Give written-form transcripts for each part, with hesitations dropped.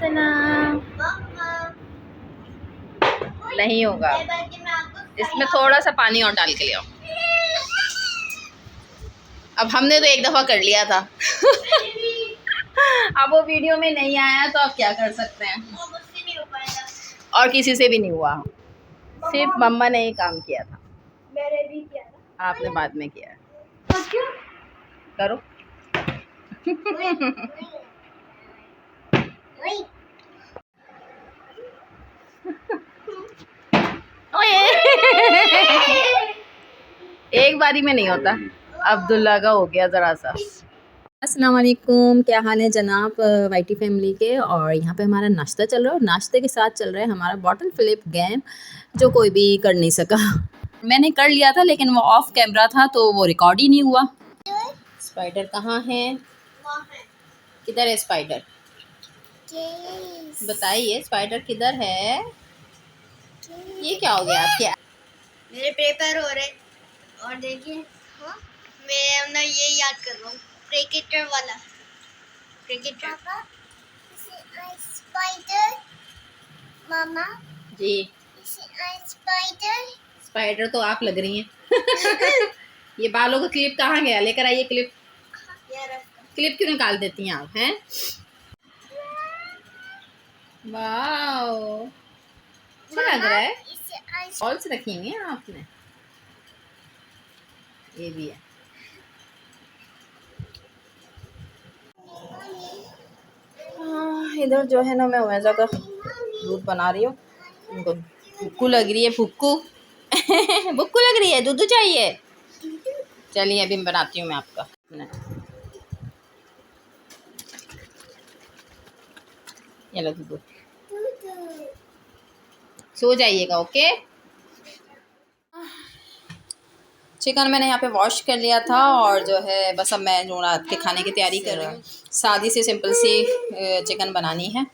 सलाम। नहीं होगा, इसमें थोड़ा सा पानी और डाल के ले आओ। अब हमने तो एक दफ़ा कर लिया था अब वो वीडियो में नहीं आया तो आप क्या कर सकते हैं। और किसी से भी नहीं हुआ, सिर्फ मम्मा ने ही काम किया था। मैंने भी किया था, आपने बाद में किया। करो एक बारी में नहीं होता। अब्दुल्ला का हो गया ज़रा सा। अस्सलाम वालेकुम, क्या हाल है जनाब वाईटी फैमिली के। और यहाँ पे हमारा नाश्ता चल रहा है और नाश्ते के साथ चल रहा है हमारा बॉटल फ्लिप गेम, जो कोई भी कर नहीं सका। मैंने कर लिया था लेकिन वो ऑफ कैमरा था तो वो रिकॉर्ड ही नहीं हुआ। स्पाइडर कहाँ है? किधर है स्पाइडर? बताइए स्पाइडर किधर है? ये क्या हो गया आपके? मेरे पेपर हो रहे और देखिए मैं अपना ये याद कर रहा हूँ, क्रिकेटर वाला क्रिकेटर। स्पाइडर मामा जी स्पाइडर स्पाइडर तो आप लग रही हैं ये बालों का क्लिप कहाँ गया? लेकर आइए क्लिप। क्लिप क्यों निकाल देती हैं आप? हैं वाओ, अच्छा लग रहा है। बॉल्स रखी हुई हैं आपने, ये भी है। इधर जो है ना मैं वैसा का दूध बना रही हूँ। उनको भुक्कू लग रही है, भुक्कू भुक्कू लग रही है, दूध चाहिए। चलिए अभी बनाती हूँ मैं आपका। ये लो दूध, सो जाइएगा। ओके। चिकन मैंने यहाँ पे वॉश कर लिया था और जो है बस अब मैं जो रात के खाने की तैयारी कर रही हूँ। सादी सी सिंपल सी चिकन बनानी है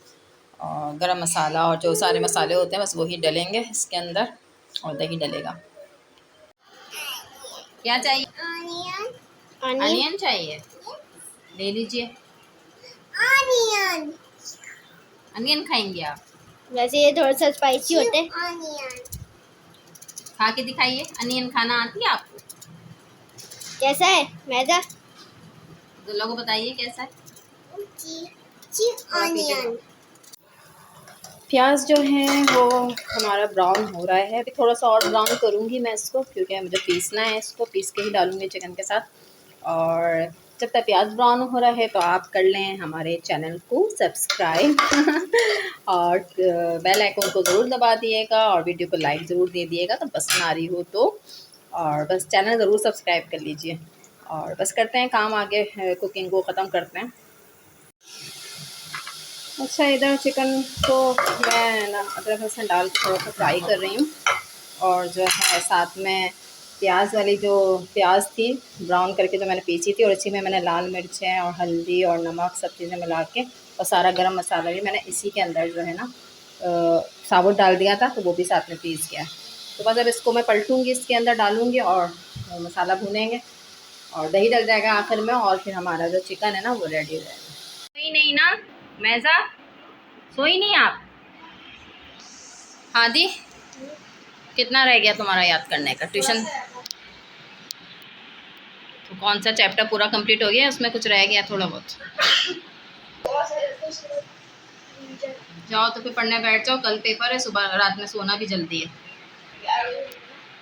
और गरम मसाला और जो सारे मसाले होते हैं बस वही डलेंगे इसके अंदर और दही डलेगा। क्या चाहिए? अनियन चाहिए, ले लीजिए। अनियन खाएंगे आप? वैसे ये थोड़ा सा स्पाइसी होते हैं। खा के दिखाइए। अनियन खाना आती है आपको? कैसा है मैदा? दुल्ला को बताइए कैसा है। अनियन प्याज जो है वो हमारा ब्राउन हो रहा है। अभी थोड़ा सा और ब्राउन करूँगी मैं इसको, क्योंकि मुझे पीसना है। इसको पीस के ही डालूँगी चिकन के साथ। और जब तक प्याज ब्राउन हो रहा है तो आप कर लें हमारे चैनल को सब्सक्राइब और बेल आइकन को ज़रूर दबा दिएगा और वीडियो को लाइक ज़रूर दे दिएगा तो पसंद आ रही हो तो। और बस चैनल ज़रूर सब्सक्राइब कर लीजिए। और बस करते हैं काम आगे, कुकिंग को ख़त्म करते हैं। अच्छा, इधर चिकन को मैं ना अदरक लहसुन डाल के थोड़ा सा फ्राई कर रही हूँ और जो है साथ में प्याज वाली जो प्याज थी ब्राउन करके जो मैंने पीसी थी और इसी में मैंने लाल मिर्चें और हल्दी और नमक सब चीज़ें मिला के और सारा गरम मसाला भी मैंने इसी के अंदर जो है ना साबुत डाल दिया था, तो वो भी साथ में पीस गया। तो बस अब इसको मैं पलटूँगी, इसके अंदर डालूँगी और मसाला भूनेंगे और दही डल जाएगा आखिर में और फिर हमारा जो चिकन है ना वो रेडी हो जाएगा। नहीं नहीं ना मैज़ा, सोई नहीं आप? हाँ दी, कितना रह गया तुम्हारा याद करने का ट्यूशन? तो कौन सा चैप्टर पूरा कंप्लीट हो गया? उसमें कुछ रह गया थोड़ा बहुत? जाओ तो फिर पढ़ने बैठ जाओ, कल पेपर है, सुबह रात में सोना भी जल्दी है।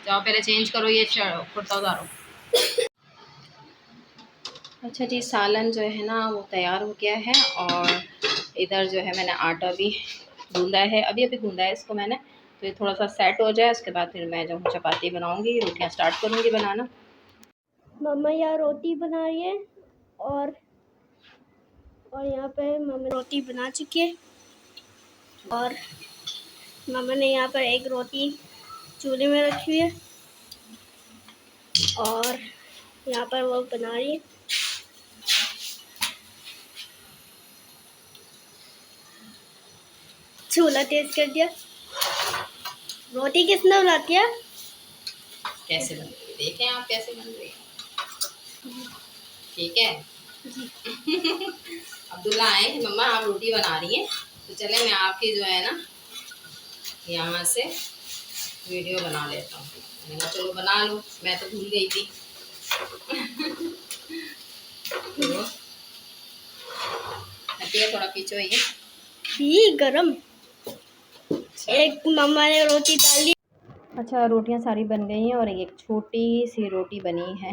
जाओ पहले चेंज करो ये कुर्ता उतारो। अच्छा जी, सालन जो है ना वो तैयार हो गया है और इधर जो है मैंने आटा भी गूंदा है, अभी अभी गूंदा है इसको मैंने। तो ये थोड़ा सा सेट हो जाए उसके बाद फिर मैं जो चपाती बनाऊंगी, रोटियां स्टार्ट करूंगी बनाना। मम्मा यहाँ रोटी बना रही है और यहाँ पे मम्मा रोटी बना चुकी है और मम्मा ने यहाँ पर एक रोटी चूल्हे में रखी हुई है और यहाँ पर वो बना रही है। चूल्हा तेज कर दिया। रोटी किसने बनाती है? कैसे बन रही है देखें आप, कैसे बन रही है। ठीक है अब्दुल्ला आए कि मम्मा आप रोटी बना रही हैं तो चले मैं आपकी जो है ना यहाँ से वीडियो बना लेता हूँ। मैंने कहा चलो बना लो, मैं तो भूल गई थी। तो हटिया थोड़ा पीछे हुई ही गरम। एक मम्मा ने रोटी डाल दी। अच्छा, रोटियां सारी बन गई हैं और एक छोटी सी रोटी बनी है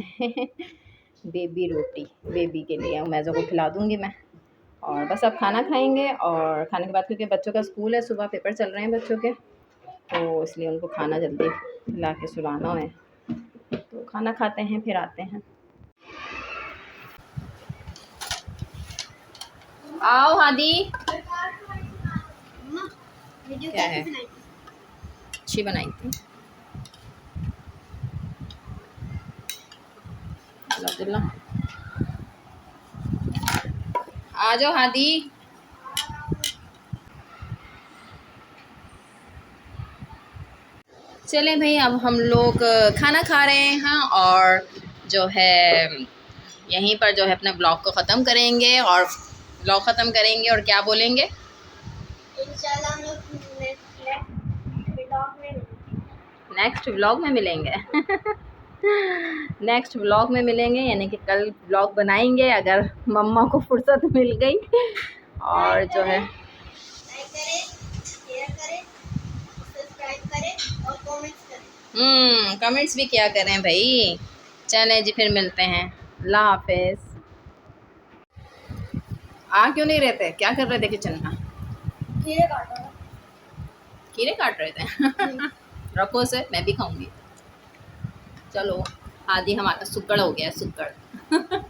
बेबी रोटी, बेबी के लिए मैज़ो को खिला दूंगी मैं। और बस अब खाना खाएंगे, और खाने के बाद क्योंकि बच्चों का स्कूल है, सुबह पेपर चल रहे हैं बच्चों के, तो इसलिए उनको खाना जल्दी खिला के सुलाना है। तो खाना खाते हैं फिर आते हैं। आओ हादी। वीडियो क्या है? बनाई? अच्छी बनाई थी अल्हम्दुलिल्लाह। आ जाओ हादी। चलें भाई, अब हम लोग खाना खा रहे हैं और जो है यहीं पर जो है अपने ब्लॉग को ख़त्म करेंगे, और ब्लॉग ख़त्म करेंगे और क्या बोलेंगे, इंशाल्लाह हम लोग नेक्स्ट व्लॉग में मिलेंगे। नेक्स्ट व्लॉग में मिलेंगे, यानी कि कल व्लॉग बनाएंगे अगर मम्मा को फुर्सत मिल गई। और जो है लाइक करें, शेयर करें, सब्सक्राइब करें और कमेंट्स करें। कमेंट्स भी क्या करें भाई। चलें जी, फिर मिलते हैं। अल्लाह हाफिज़। आ क्यों नहीं रहते, क्या कर रहे थे किचन में? खीरे काट रहा खीरे काट रहे थे। रखो से, मैं भी खाऊंगी। चलो, आदि हमारा सुक्कड़ हो गया, सुक्कड़।